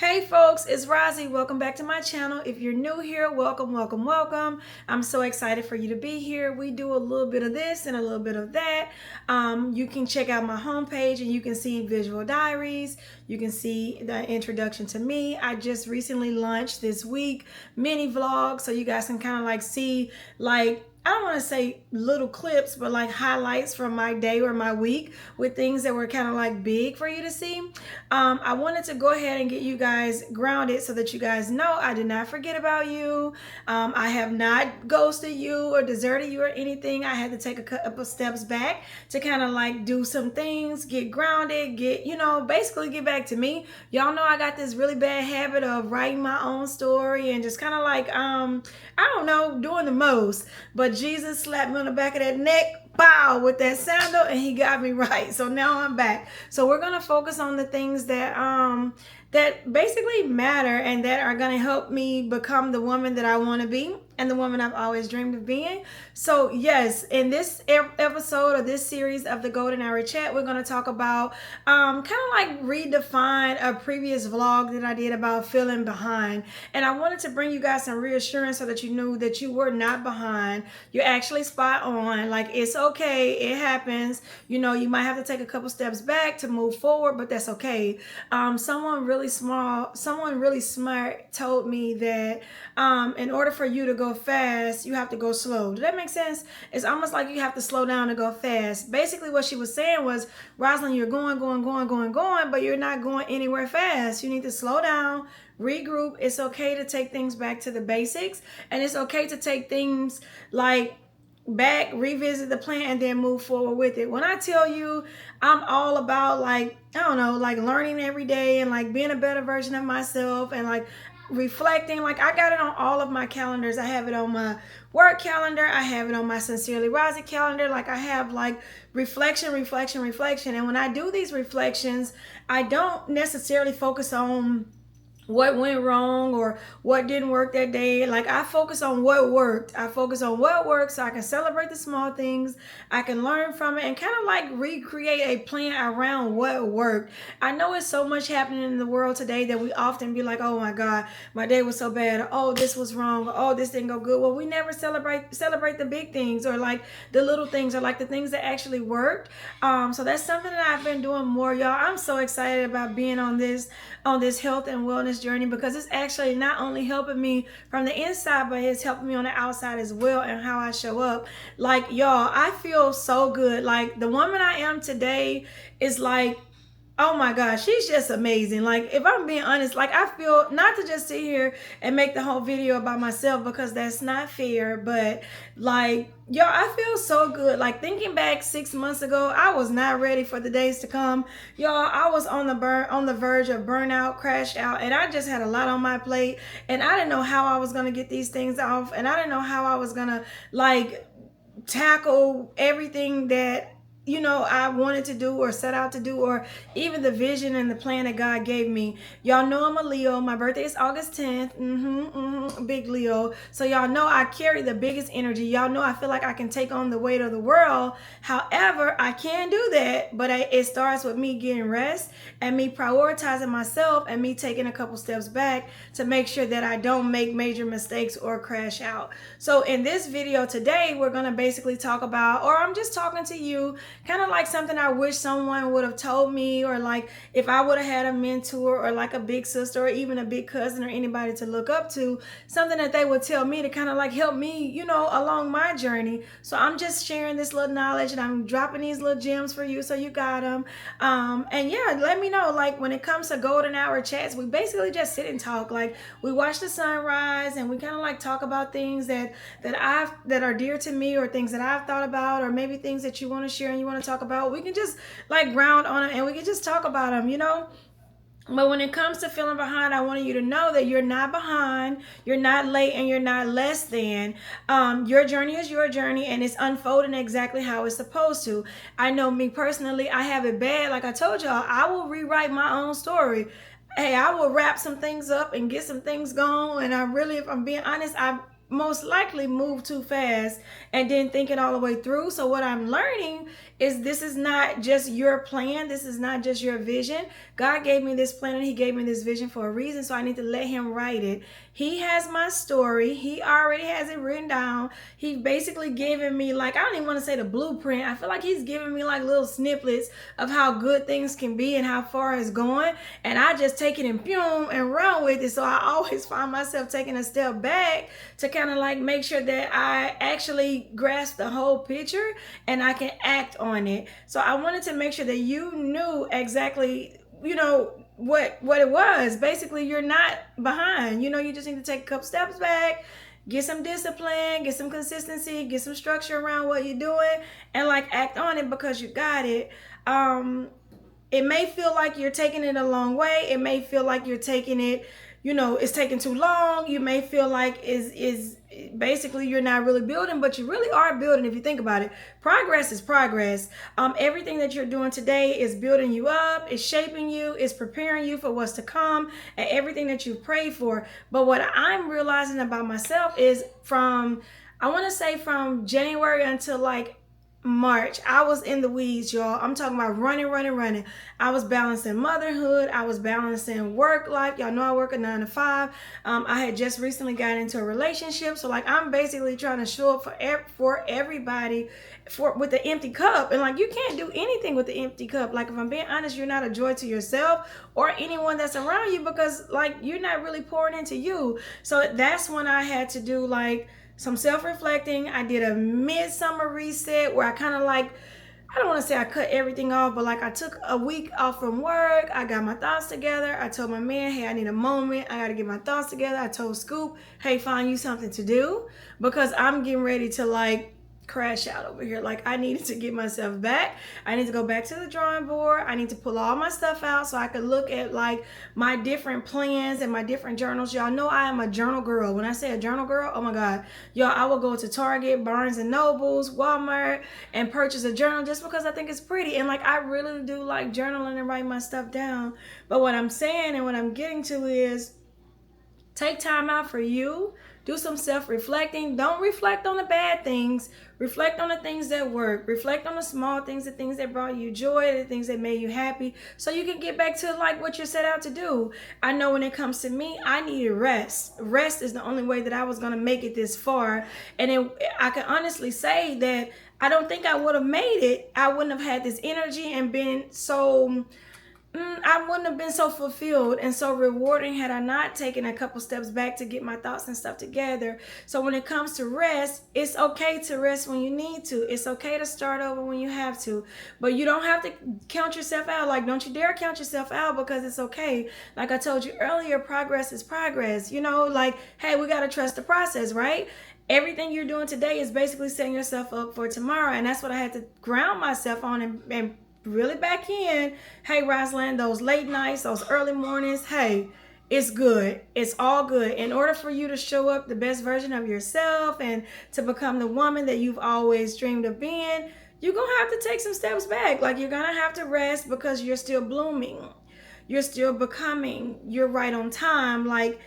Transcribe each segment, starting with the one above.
Hey folks, it's Rosy. Welcome back to my channel. If you're new here, welcome, welcome, welcome. I'm so excited for you to be here. We do a little bit of this and a little bit of that. You can check out my homepage and you can see visual diaries. You can see the introduction to me. I just recently launched this week mini vlog, so you guys can kind of like see I don't want to say little clips, but like highlights from my day or my week with things that were kind of like big for you to see. I wanted to go ahead and get you guys grounded so that you guys know I did not forget about you. I have not ghosted you or deserted you or anything. I had to take a couple steps back to kind of like do some things, get grounded, basically get back to me. Y'all know I got this really bad habit of writing my own story and just kind of like, I don't know, doing the most. But Jesus slapped me on the back of that neck, pow, with that sandal, and he got me right. So now I'm back. So we're gonna focus on the things that basically matter and that are gonna help me become the woman that I want to be and the woman I've always dreamed of being. So yes, in this episode or this series of the Golden Hour Chat, we're going to talk about kind of like redefine a previous vlog that I did about feeling behind. And I wanted to bring you guys some reassurance so that you knew that you were not behind. You're actually spot on. Like, it's okay. It happens. You know, you might have to take a couple steps back to move forward, but that's okay. Someone really smart told me that in order for you to go fast, you have to go slow. Does that make sense? It's almost like you have to slow down to go fast. Basically, what she was saying was, Rosalind, you're going, but you're not going anywhere fast. You need to slow down, regroup. It's okay to take things back to the basics, and it's okay to take things like back, revisit the plan, and then move forward with it. When I tell you I'm all about like, I don't know, like learning every day and like being a better version of myself and like reflecting, like I got it on all of my calendars. I have it on my work calendar, I have it on my Sincerely Rosy calendar. Like I have like reflection. And when I do these reflections, I don't necessarily focus on what went wrong or what didn't work that day. Like I focus on what worked. I focus on what worked so I can celebrate the small things. I can learn from it and kind of like recreate a plan around what worked. I know it's so much happening in the world today that we often be like, oh my God, my day was so bad. Or, oh, this was wrong. Or, oh, this didn't go good. Well, we never celebrate the big things or like the little things or like the things that actually worked. So that's something that I've been doing more, y'all. I'm so excited about being on this health and wellness journey because it's actually not only helping me from the inside, but it's helping me on the outside as well and how I show up. Like, y'all, I feel so good. Like, the woman I am today is like, oh my gosh, she's just amazing. Like, if I'm being honest, like I feel, not to just sit here and make the whole video about myself because that's not fair, but like, y'all, I feel so good. Like thinking back 6 months ago, I was not ready for the days to come. Y'all, I was on the verge of burnout, crashed out, and I just had a lot on my plate, and I didn't know how I was gonna get these things off, and I didn't know how I was gonna like tackle everything that I wanted to do or set out to do, or even the vision and the plan that God gave me. Y'all know I'm a Leo. My birthday is August 10th. Big Leo. So y'all know I carry the biggest energy. Y'all know I feel like I can take on the weight of the world. However, I can do that, but it starts with me getting rest and me prioritizing myself and me taking a couple steps back to make sure that I don't make major mistakes or crash out. So in this video today, we're going to basically talk about, or I'm just talking to you, kind of like something I wish someone would have told me, or like if I would have had a mentor or like a big sister or even a big cousin or anybody to look up to, something that they would tell me to kind of like help me, along my journey. So I'm just sharing this little knowledge and I'm dropping these little gems for you so you got them. And yeah, let me know, like when it comes to golden hour chats, we basically just sit and talk. Like we watch the sunrise and we kind of like talk about things that are dear to me, or things that I've thought about, or maybe things that you want to share and you want to talk about. We can just like ground on it and we can just talk about them. But when it comes to feeling behind, I wanted you to know that you're not behind, you're not late, and you're not less than. Your journey is your journey, and it's unfolding exactly how it's supposed to. I know me personally, I have it bad. Like I told y'all, I will rewrite my own story. Hey, I will wrap some things up and get some things going. And if I'm being honest, I most likely move too fast and didn't think it all the way through. So what I'm learning this is not just your plan. This is not just your vision. God gave me this plan and he gave me this vision for a reason. So I need to let him write it. He has my story. He already has it written down. He basically given me, like, I don't even want to say the blueprint. I feel like he's giving me like little snippets of how good things can be and how far it's going. And I just take it and boom and run with it. So I always find myself taking a step back to kind of like make sure that I actually grasp the whole picture and I can act on it. So I wanted to make sure that you knew exactly, you know, what it was. Basically, you're not behind. You know, you just need to take a couple steps back, get some discipline, get some consistency, get some structure around what you're doing, and like act on it because you got it. It may feel like you're taking it a long way. It may feel like you're taking it, you know, it's taking too long. You may feel like is basically you're not really building, but you really are building if you think about it. Progress is progress. Everything that you're doing today is building you up, it's shaping you, it's preparing you for what's to come, and everything that you prayed for. But what I'm realizing about myself is I want to say from January until like March, I was in the weeds, y'all. I'm talking about running. I was balancing motherhood. I was balancing work life. Y'all know I work a 9 to 5. I had just recently got into a relationship. So like I'm basically trying to show up for everybody with the empty cup. And like you can't do anything with the empty cup. Like if I'm being honest, you're not a joy to yourself or anyone that's around you because like you're not really pouring into you. So that's when I had to do like some self-reflecting. I did a midsummer reset where I kind of like, I don't want to say I cut everything off, but like I took a week off from work. I got my thoughts together. I told my man, hey, I need a moment. I got to get my thoughts together. I told Scoop, hey, find you something to do because I'm getting ready to like crash out over here. Like I needed to get myself back. I need to go back to the drawing board. I need to pull all my stuff out so I could look at like my different plans and my different journals. Y'all know I am a journal girl. When I say a journal girl, oh my God, y'all, I will go to Target, Barnes and Nobles, Walmart, and purchase a journal just because I think it's pretty. And like I really do like journaling and writing my stuff down. But what I'm saying and what I'm getting to is take time out for you. Do some self-reflecting. Don't reflect on the bad things. Reflect on the things that work. Reflect on the small things, the things that brought you joy, the things that made you happy, so you can get back to like what you're set out to do. I know when it comes to me, I needed rest. Rest is the only way that I was going to make it this far. And I can honestly say that I don't think I would have made it. I wouldn't have had this energy and been so... I wouldn't have been so fulfilled and so rewarding had I not taken a couple steps back to get my thoughts and stuff together. So when it comes to rest, it's okay to rest when you need to. It's okay to start over when you have to. But you don't have to count yourself out. Like, don't you dare count yourself out because it's okay. Like I told you earlier, progress is progress. You know, like, hey, we got to trust the process, right? Everything you're doing today is basically setting yourself up for tomorrow. And that's what I had to ground myself on and really back in. Hey, Rosalind, those late nights, those early mornings, hey, it's good. It's all good. In order for you to show up the best version of yourself and to become the woman that you've always dreamed of being, you're going to have to take some steps back. Like you're going to have to rest because you're still blooming. You're still becoming. You're right on time. Like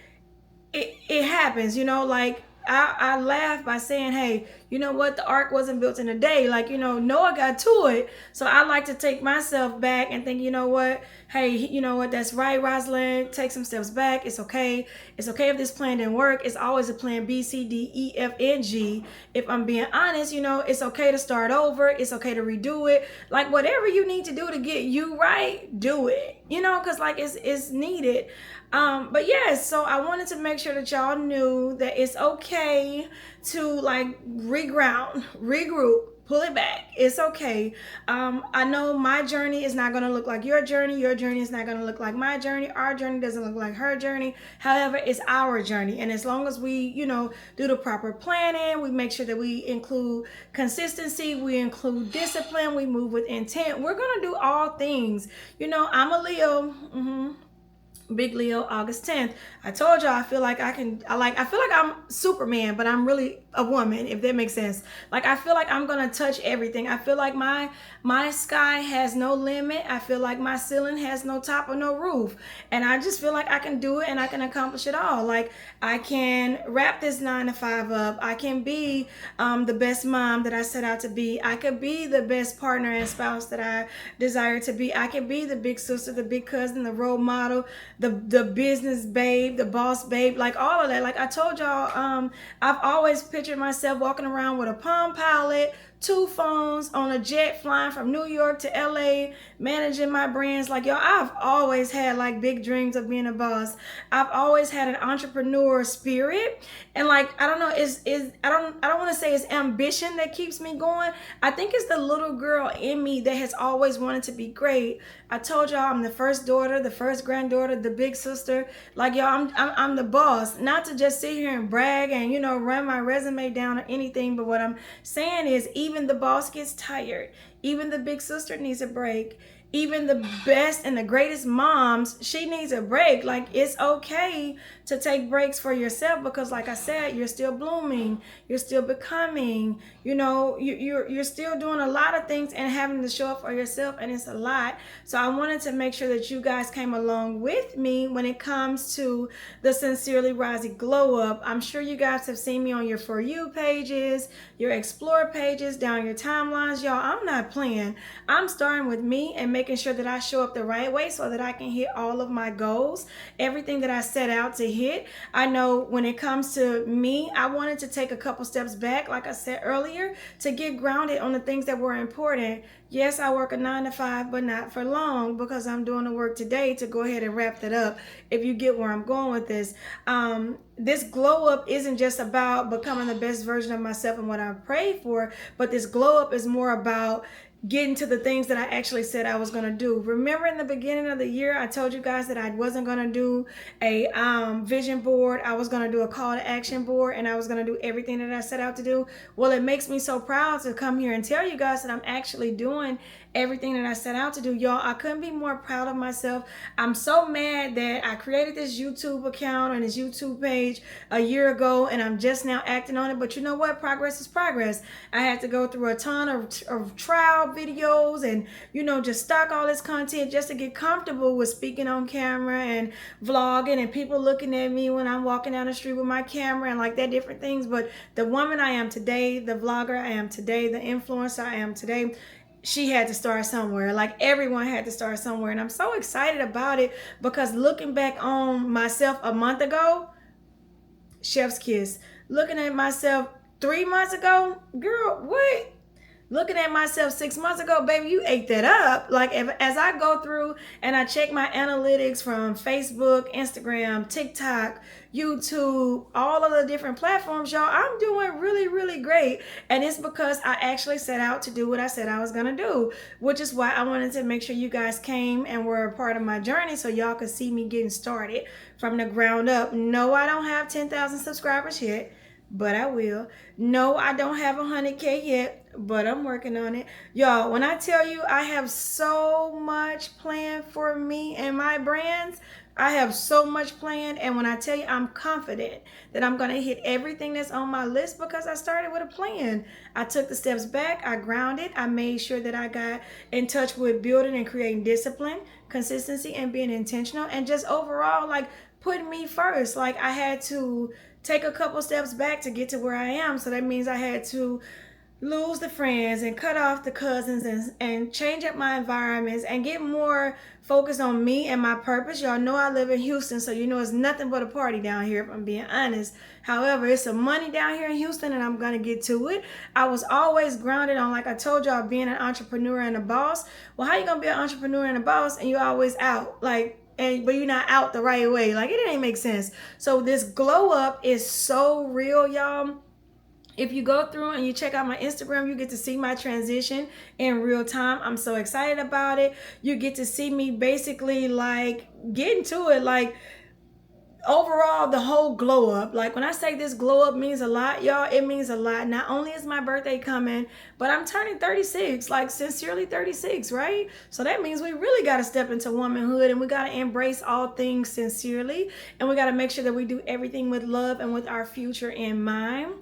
it happens, you know, like I laugh by saying, hey, you know what? The ark wasn't built in a day. Like, you know, Noah got to it. So I like to take myself back and think, you know what? Hey, you know what? That's right, Rosalind. Take some steps back. It's okay. It's okay if this plan didn't work. It's always a plan B, C, D, E, F, and G. If I'm being honest, you know, it's okay to start over. It's okay to redo it. Like whatever you need to do to get you right, do it. You know, because like it's needed. But yes, so I wanted to make sure that y'all knew that it's okay to like reground, regroup, pull it back. It's okay. I know my journey is not going to look like your journey. Your journey is not going to look like my journey. Our journey doesn't look like her journey. However, it's our journey. And as long as we, you know, do the proper planning, we make sure that we include consistency, we include discipline, we move with intent. We're going to do all things. You know, I'm a Leo. Big Leo, August 10th. I told y'all I feel like I feel like I'm Superman, but I'm really a woman, if that makes sense. Like I feel like I'm gonna touch everything. I feel like my sky has no limit. I feel like my ceiling has no top or no roof. And I just feel like I can do it and I can accomplish it all. Like I can wrap this 9 to 5 up. I can be the best mom that I set out to be. I could be the best partner and spouse that I desire to be. I can be the big sister, the big cousin, the role model, the business babe, the boss babe, like all of that. Like I told y'all, I've always pictured myself walking around with a Palm Pilot, 2 phones, on a jet flying from New York to LA, managing my brands. Like y'all, I've always had like big dreams of being a boss. I've always had an entrepreneur spirit, and like I don't know, I don't want to say it's ambition that keeps me going. I think it's the little girl in me that has always wanted to be great. I told y'all I'm the first daughter, the first granddaughter, the big sister. Like y'all, I'm the boss. Not to just sit here and brag and run my resume down or anything, but what I'm saying is even the boss gets tired. Even the big sister needs a break. Even the best and the greatest moms, she needs a break. Like it's okay to take breaks for yourself because, like I said, you're still blooming, you're still becoming. You're still doing a lot of things and having to show up for yourself, and it's a lot. So I wanted to make sure that you guys came along with me when it comes to the Sincerely Rosy Glow Up. I'm sure you guys have seen me on your For You pages, your Explore pages, down your timelines. Y'all, I'm not playing. I'm starting with me and making sure that I show up the right way so that I can hit all of my goals, everything that I set out to hit. I know when it comes to me, I wanted to take a couple steps back, like I said earlier, to get grounded on the things that were important. Yes, I work a 9 to 5, but not for long because I'm doing the work today to go ahead and wrap that up. If you get where I'm going with this, this glow up isn't just about becoming the best version of myself and what I pray for, but this glow up is more about getting to the things that I actually said I was going to do. Remember in the beginning of the year, I told you guys that I wasn't going to do a vision board. I was going to do a call to action board, and I was going to do everything that I set out to do. Well, it makes me so proud to come here and tell you guys that I'm actually doing everything that I set out to do. Y'all, I couldn't be more proud of myself. I'm so mad that I created this YouTube account and this YouTube page a year ago, and I'm just now acting on it. But you know what? Progress is progress. I had to go through a ton of trial videos and just stock all this content just to get comfortable with speaking on camera and vlogging and people looking at me when I'm walking down the street with my camera and like that, different things. But the woman I am today, the vlogger I am today, the influencer I am today, she had to start somewhere. Like everyone had to start somewhere, and I'm so excited about it because looking back on myself a month ago, chef's kiss. Looking at myself 3 months ago, girl, what? Looking at myself 6 months ago, baby, you ate that up. Like as I go through and I check my analytics from Facebook, Instagram, TikTok, YouTube, all of the different platforms, y'all, I'm doing really, really great. And it's because I actually set out to do what I said I was going to do, which is why I wanted to make sure you guys came and were a part of my journey so y'all could see me getting started from the ground up. No, I don't have 10,000 subscribers yet, but I will. No, I don't have 100K yet, but I'm working on it. Y'all, when I tell you I have so much planned for me and my brands, I have so much planned. And when I tell you I'm confident that I'm going to hit everything that's on my list because I started with a plan. I took the steps back. I grounded. I made sure that I got in touch with building and creating discipline, consistency, and being intentional. And just overall, like, putting me first. Like, I had to take a couple steps back to get to where I am. So that means I had to lose the friends and cut off the cousins and change up my environments and get more focused on me and my purpose. Y'all know I live in Houston, so it's nothing but a party down here, if I'm being honest. However, it's some money down here in Houston, and I'm going to get to it. I was always grounded on, like I told y'all, being an entrepreneur and a boss. Well, how you going to be an entrepreneur and a boss and you're always out? But you're not out the right way. Like, it didn't make sense. So this glow up is so real, y'all. If you go through and you check out my Instagram, you get to see my transition in real time. I'm so excited about it. You get to see me basically like getting to it. Like overall, the whole glow up, like when I say this glow up means a lot, y'all, it means a lot. Not only is my birthday coming, but I'm turning 36, like sincerely 36, right? So that means we really got to step into womanhood, and we got to embrace all things sincerely, and we got to make sure that we do everything with love and with our future in mind.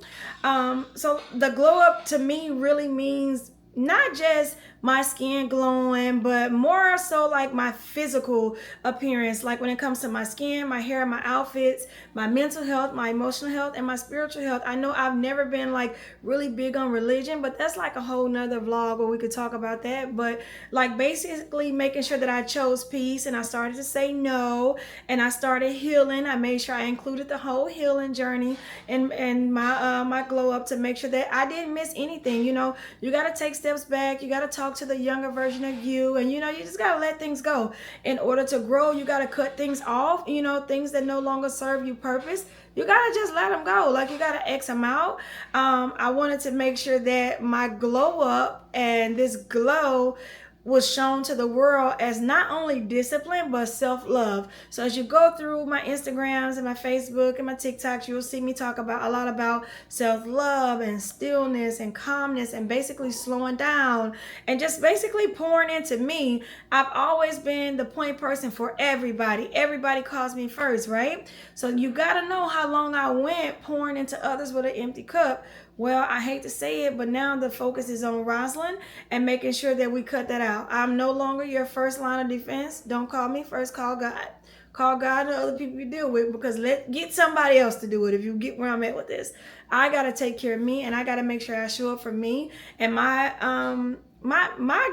So the glow up to me really means not just my skin glowing, but more so like my physical appearance. Like when it comes to my skin, my hair, my outfits, my mental health, my emotional health, and my spiritual health. I know I've never been like really big on religion, but that's like a whole nother vlog where we could talk about that. But like basically making sure that I chose peace, and I started to say no, and I started healing. I made sure I included the whole healing journey and my glow up, to make sure that I didn't miss anything. You know, you got to take steps back. You got to talk to the younger version of you, and you know, you just got to let things go. In order to grow, you got to cut things off, you know, things that no longer serve you purpose. You got to just let them go. Like, you got to X them out. I wanted to make sure that my glow up and this glow was shown to the world as not only discipline but self-love. So as you go through my Instagrams and my Facebook and my TikToks, you'll see me talk about a lot about self-love and stillness and calmness and basically slowing down and just basically pouring into me. I've always been the point person for everybody. Everybody calls me first, right? So you got to know how long I went pouring into others with an empty cup. Well, I hate to say it, but now the focus is on Rosalind and making sure that we cut that out. I'm no longer your first line of defense. Don't call me first, call God. Call God and other people you deal with, because get somebody else to do it. If you get where I'm at with this, I got to take care of me, and I got to make sure I show up for me and my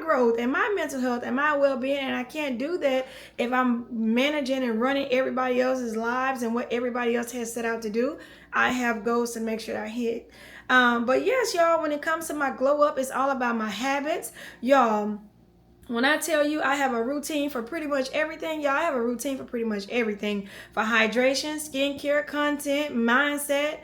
growth and my mental health and my well-being. And I can't do that if I'm managing and running everybody else's lives and what everybody else has set out to do. I have goals to make sure I hit. But yes, y'all, when it comes to my glow up, it's all about my habits. Y'all, when I tell you I have a routine for pretty much everything, y'all, I have a routine for pretty much everything. For hydration, skincare, content, mindset.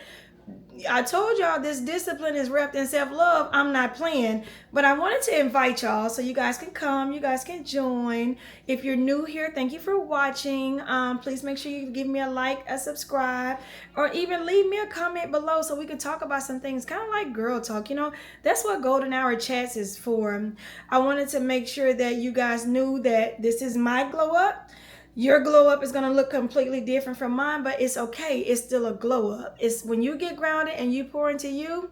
I told y'all this discipline is wrapped in self-love. I'm not playing, but I wanted to invite y'all so you guys can come, you guys can join. If you're new here, thank you for watching. Please make sure you give me a like, a subscribe, or even leave me a comment below so we can talk about some things, kind of like girl talk. You know, that's what Golden Hour Chats is for. I wanted to make sure that you guys knew that this is my glow up. Your glow up is going to look completely different from mine, but it's okay. It's still a glow up. It's when you get grounded and you pour into you,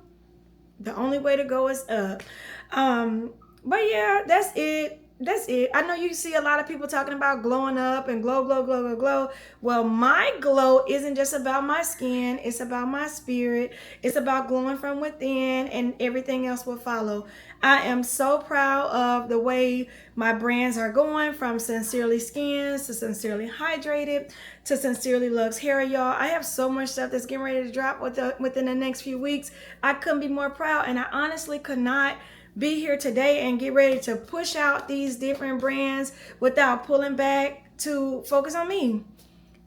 the only way to go is up. But yeah, that's it. That's it. I know you see a lot of people talking about glowing up and glow, glow, glow, glow, glow. Well, my glow isn't just about my skin. It's about my spirit. It's about glowing from within, and everything else will follow. I am so proud of the way my brands are going, from Sincerely Skins to Sincerely Hydrated to Sincerely Lux Hair, y'all. I have so much stuff that's getting ready to drop within the next few weeks. I couldn't be more proud, and I honestly could not be here today and get ready to push out these different brands without pulling back to focus on me,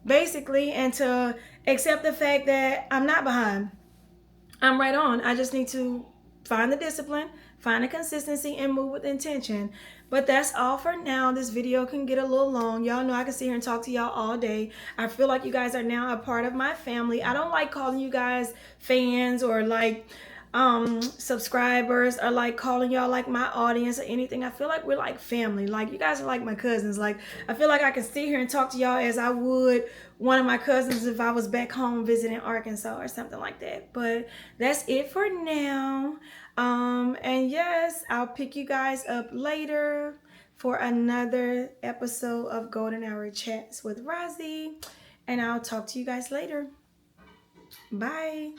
basically, and to accept the fact that I'm not behind. I'm right on. I just need to find the discipline, find the consistency, and move with intention. But that's all for now. This video can get a little long. Y'all know I can sit here and talk to y'all all day. I feel like you guys are now a part of my family. I don't like calling you guys fans or like subscribers, or like calling y'all like my audience or anything. I feel like we're like family. Like, you guys are like my cousins. Like, I feel like I can sit here and talk to y'all as I would one of my cousins if I was back home visiting Arkansas or something like that. But that's it for now. And yes, I'll pick you guys up later for another episode of Golden Hour Chats with Rosy, and I'll talk to you guys later. Bye.